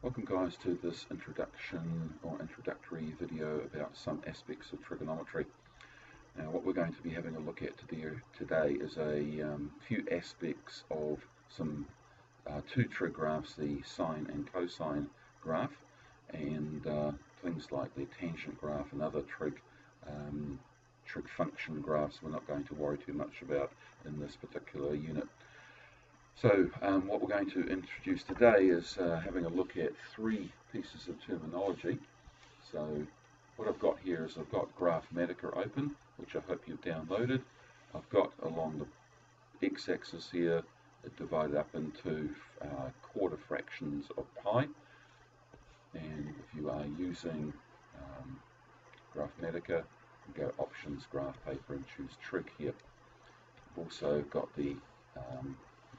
Welcome guys to this introduction or introductory video about some aspects of trigonometry. Now what we're going to be having a look at today is a few aspects of two trig graphs, the sine and cosine graph, and things like the tangent graph and other trig function graphs we're not going to worry too much about in this particular unit. So what we're going to introduce today is having a look at three pieces of terminology. So what I've got here is I've got Graphmatica open, which I hope you've downloaded. I've got along the x-axis here it divided up into quarter fractions of pi, and if you are using Graphmatica, go options, graph paper, and choose trig here. I've also got the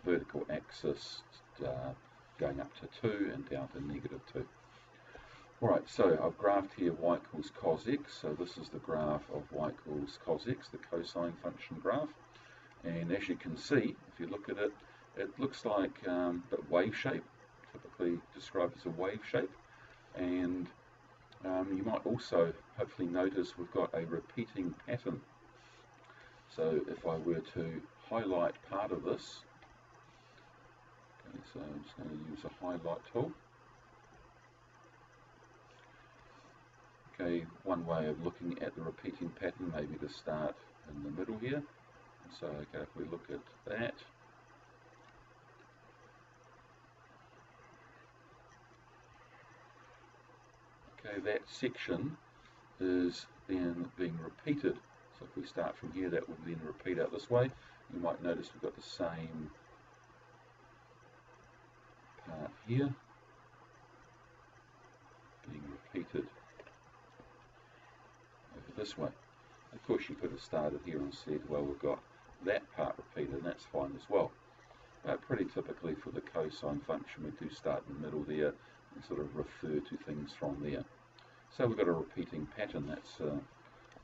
vertical axis going up to 2 and down to -2. Alright, so I've graphed here y equals cos x, so this is the graph of y equals cos x, the cosine function graph. And as you can see, if you look at it, it looks like a wave shape, typically described as a wave shape. And you might also hopefully notice we've got a repeating pattern. So if I were to highlight part of this, so I'm just going to use a highlight tool. Okay, one way of looking at the repeating pattern may be to start in the middle here. So okay, if we look at that, okay, that section is then being repeated. So if we start from here, that would then repeat out this way. You might notice we've got the same part here being repeated over this way. Of course you could have started here and said, well, we've got that part repeated, and that's fine as well. But pretty typically for the cosine function we do start in the middle there and sort of refer to things from there. So we've got a repeating pattern, that's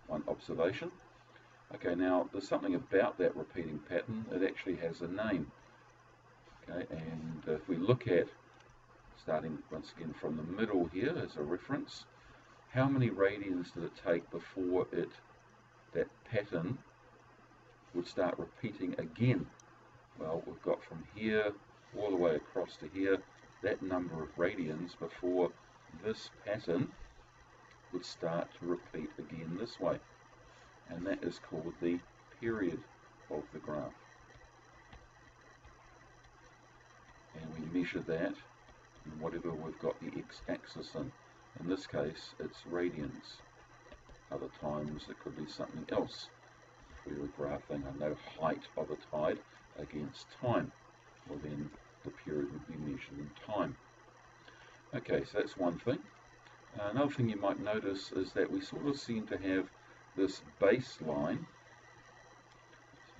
one observation. Okay, now there's something about that repeating pattern, it actually has a name. Okay, and if we look at, starting once again from the middle here as a reference, how many radians did it take before that pattern would start repeating again? Well, we've got from here all the way across to here, that number of radians before this pattern would start to repeat again this way. And that is called the period of the graph. And we measure that in whatever we've got the x-axis in. In this case, it's radians. Other times it could be something else. If we were graphing, I know, height of a tide against time, well then the period would be measured in time. Okay, so that's one thing. Another thing you might notice is that we sort of seem to have this baseline,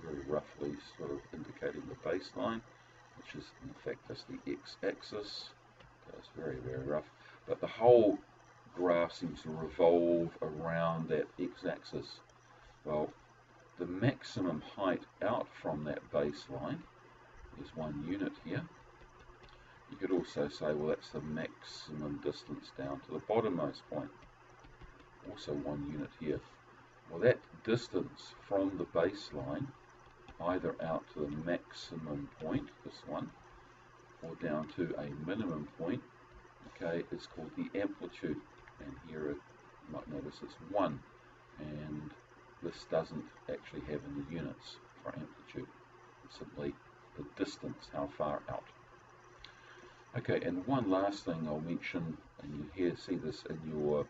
very roughly sort of indicating the baseline, which is in fact just the x-axis. It's very, very rough. But the whole graph seems to revolve around that x-axis. Well, the maximum height out from that baseline is 1 unit here. You could also say, well, that's the maximum distance down to the bottommost point. Also 1 unit here. Well, that distance from the baseline, either out to the maximum point, this one, or down to a minimum point, okay, is called the amplitude. And here you might notice it's 1. And this doesn't actually have any units for amplitude. It's simply the distance, how far out. Okay, and one last thing I'll mention, and you see this in your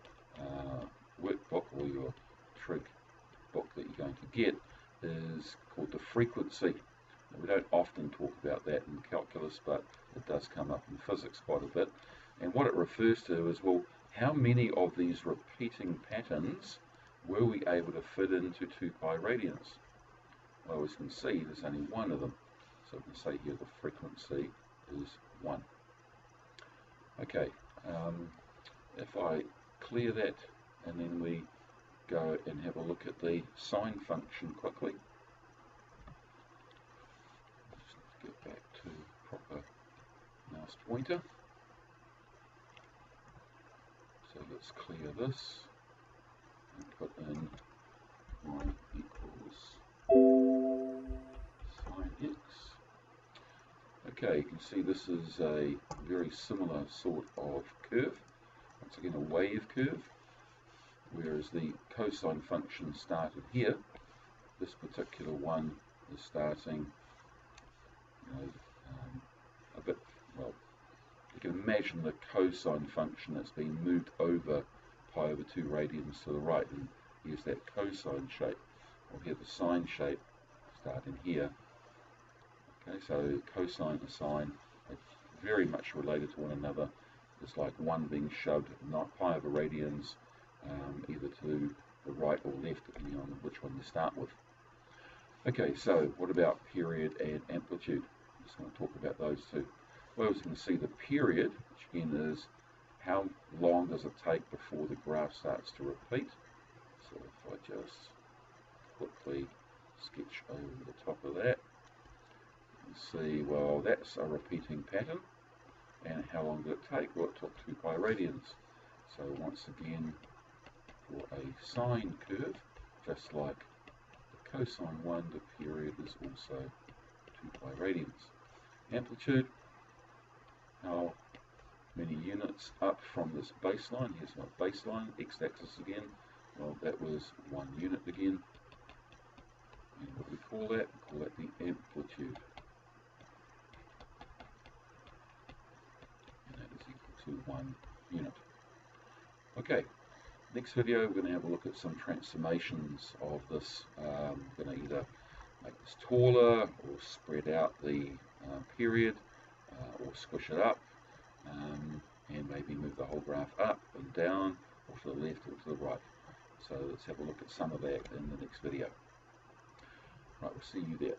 workbook or your trig book that you're going to get, is called the frequency. Now, we don't often talk about that in calculus, but it does come up in physics quite a bit. And what it refers to is, well, how many of these repeating patterns were we able to fit into 2 pi radians? Well, as you can see, there's only one of them. So we can say here the frequency is 1. Okay, if I clear that and then we go and have a look at the sine function quickly. Just get back to proper mouse pointer. So let's clear this and put in y equals sine x. Okay, you can see this is a very similar sort of curve. Once again, a wave curve, whereas the cosine function started here. This particular one is starting, a bit, well, you can imagine the cosine function that's been moved over pi over 2 radians to the right, and here's that cosine shape, or here the sine shape starting here. Okay, so cosine and sine are very much related to one another. It's like one being shoved, not pi over radians, either to the right or left, depending on which one you start with. Okay, so what about period and amplitude? I'm just going to talk about those two. Well, as you can see, the period, which again is how long does it take before the graph starts to repeat. So if I just quickly sketch over the top of that, you can see, well, that's a repeating pattern. And how long did it take? Well, it took 2 pi radians. So once again, for a sine curve, just like the cosine one, the period is also 2 pi radians. Amplitude, how many units up from this baseline? Here's my baseline, x-axis again. Well, that was 1 unit again. And what do we call that? We call that the amplitude. And that is equal to 1 unit. Okay, next video we're going to have a look at some transformations of this. We're going to either make this taller or spread out the period or squish it up, and maybe move the whole graph up and down, or to the left or to the right. So let's have a look at some of that in the next video. Right, we'll see you there.